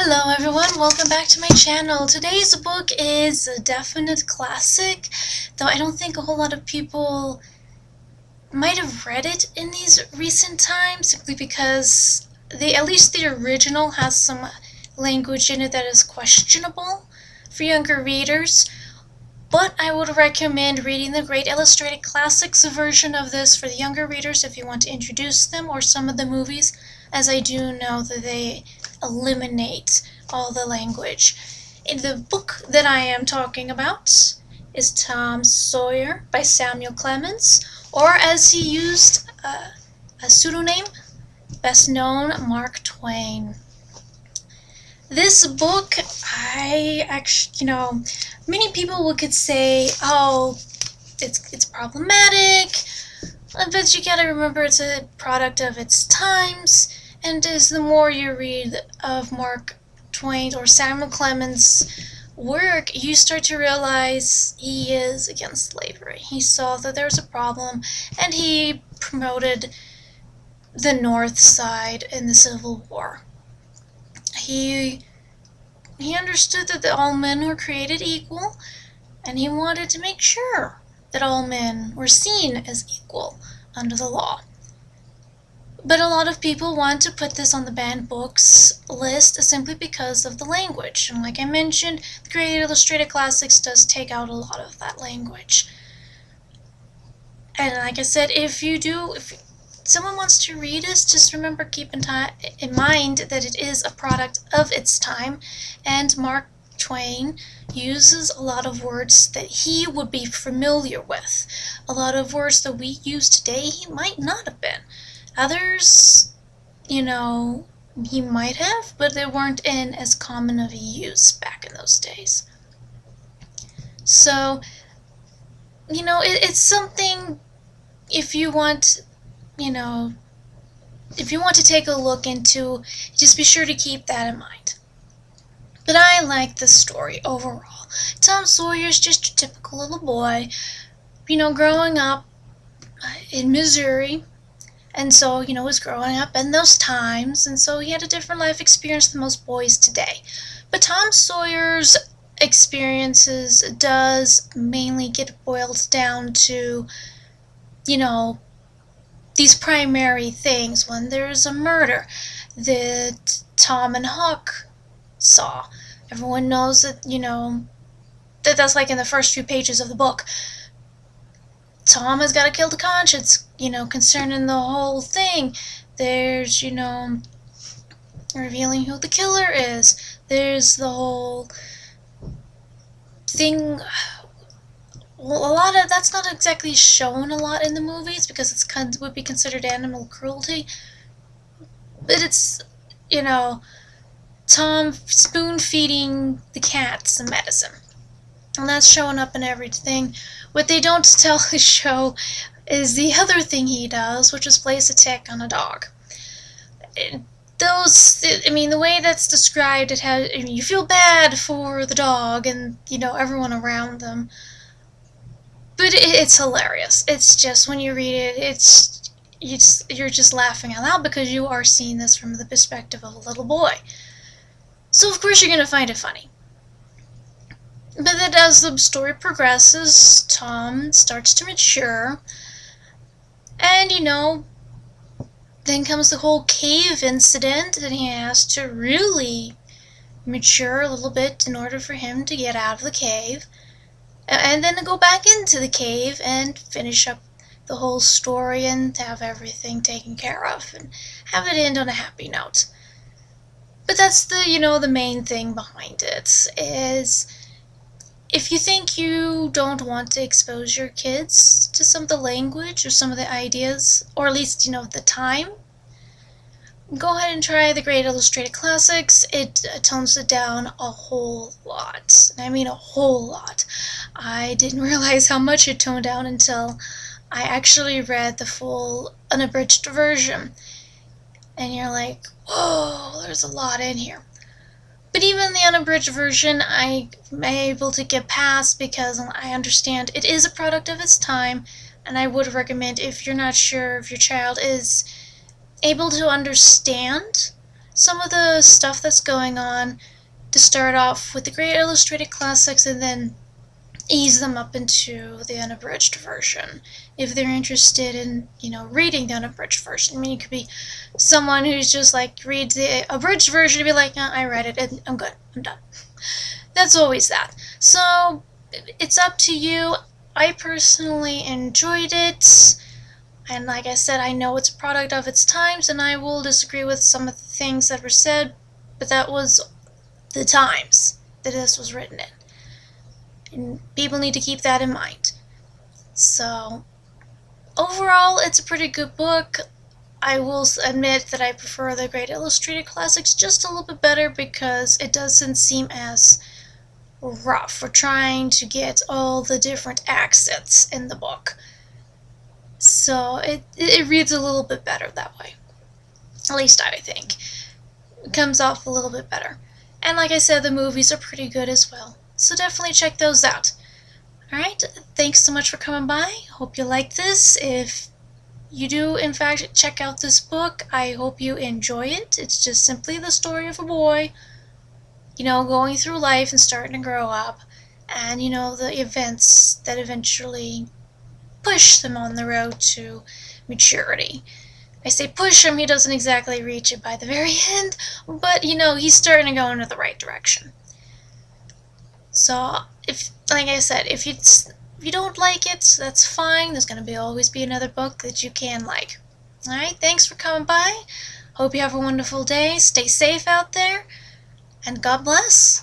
Hello everyone, welcome back to my channel. Today's book is a definite classic, though I don't think a whole lot of people might have read it in these recent times, simply because at least the original has some language in it that is questionable for younger readers. But I would recommend reading the Great Illustrated Classics version of this for the younger readers if you want to introduce them, or some of the movies, as I do know that they eliminate all the language. In the book that I am talking about is Tom Sawyer by Samuel Clemens, or as he used a pseudonym, best known Mark Twain. This book, I actually, many people could say, oh, it's problematic, but you gotta remember it's a product of its times, and as the more you read of Mark Twain or Samuel Clemens' work, you start to realize he is against slavery. He saw that there was a problem, and he promoted the North side in the Civil War. He understood that all men were created equal, and he wanted to make sure that all men were seen as equal under the law. But a lot of people want to put this on the banned books list simply because of the language. And like I mentioned, the Great Illustrated Classics does take out a lot of that language. And like I said, if someone wants to read this, just remember, keep in mind that it is a product of its time, and Mark Twain uses a lot of words that he would be familiar with. A lot of words that we use today, he might not have been. Others, he might have, but they weren't in as common of a use back in those days. So, it's something, if you want to take a look into, just be sure to keep that in mind. But I like the story overall. Tom Sawyer's just a typical little boy, growing up in Missouri, and so, was growing up in those times, and so he had a different life experience than most boys today. But Tom Sawyer's experiences does mainly get boiled down to, these primary things. When there's a murder that Tom and Huck saw, everyone knows that, that's like in the first few pages of the book. Tom has got to kill the conscience, concerning the whole thing. There's, revealing who the killer is. There's the whole thing. Well, a lot of that's not exactly shown a lot in the movies because it would be considered animal cruelty. But it's, Tom spoon-feeding the cats some medicine. And that's showing up in everything. What they don't show is the other thing he does, which is place a tick on a dog. The way that's described, you feel bad for the dog and, everyone around them. But it's hilarious. It's just, when you read it, you're just laughing out loud because you are seeing this from the perspective of a little boy. So of course you're going to find it funny. But then as the story progresses, Tom starts to mature, and then comes the whole cave incident, and he has to really mature a little bit in order for him to get out of the cave, and then to go back into the cave and finish up the whole story and have everything taken care of and have it end on a happy note. But that's the main thing behind it, is if you think you don't want to expose your kids to some of the language or some of the ideas, or at least, the time, go ahead and try the Great Illustrated Classics. It tones it down a whole lot. I mean a whole lot. I didn't realize how much it toned down until I actually read the full unabridged version. And you're like, whoa, there's a lot in here. But even the unabridged version, I'm able to get past because I understand it is a product of its time, and I would recommend, if you're not sure if your child is able to understand some of the stuff that's going on to start off with the great illustrated classics and then ease them up into the unabridged version if they're interested in, reading the unabridged version. I mean, you could be someone who's just like reads the abridged version and be like, no, I read it and I'm good, I'm done. That's always that. So it's up to you. I personally enjoyed it, and like I said, I know it's a product of its times, and I will disagree with some of the things that were said, but that was the times that this was written in. And people need to keep that in mind. So, overall, it's a pretty good book. I will admit that I prefer the Great Illustrated Classics just a little bit better because it doesn't seem as rough for trying to get all the different accents in the book. So it reads a little bit better that way. At least I think. It comes off a little bit better. And like I said, the movies are pretty good as well. So definitely check those out. Alright, thanks so much for coming by. Hope you like this. If you do, in fact, check out this book, I hope you enjoy it. It's just simply the story of a boy, going through life and starting to grow up, and, the events that eventually push them on the road to maturity. I say push him, he doesn't exactly reach it by the very end, but, he's starting to go in the right direction. So, like I said, if you don't like it, that's fine. There's going to always be another book that you can like. Alright, thanks for coming by. Hope you have a wonderful day. Stay safe out there. And God bless.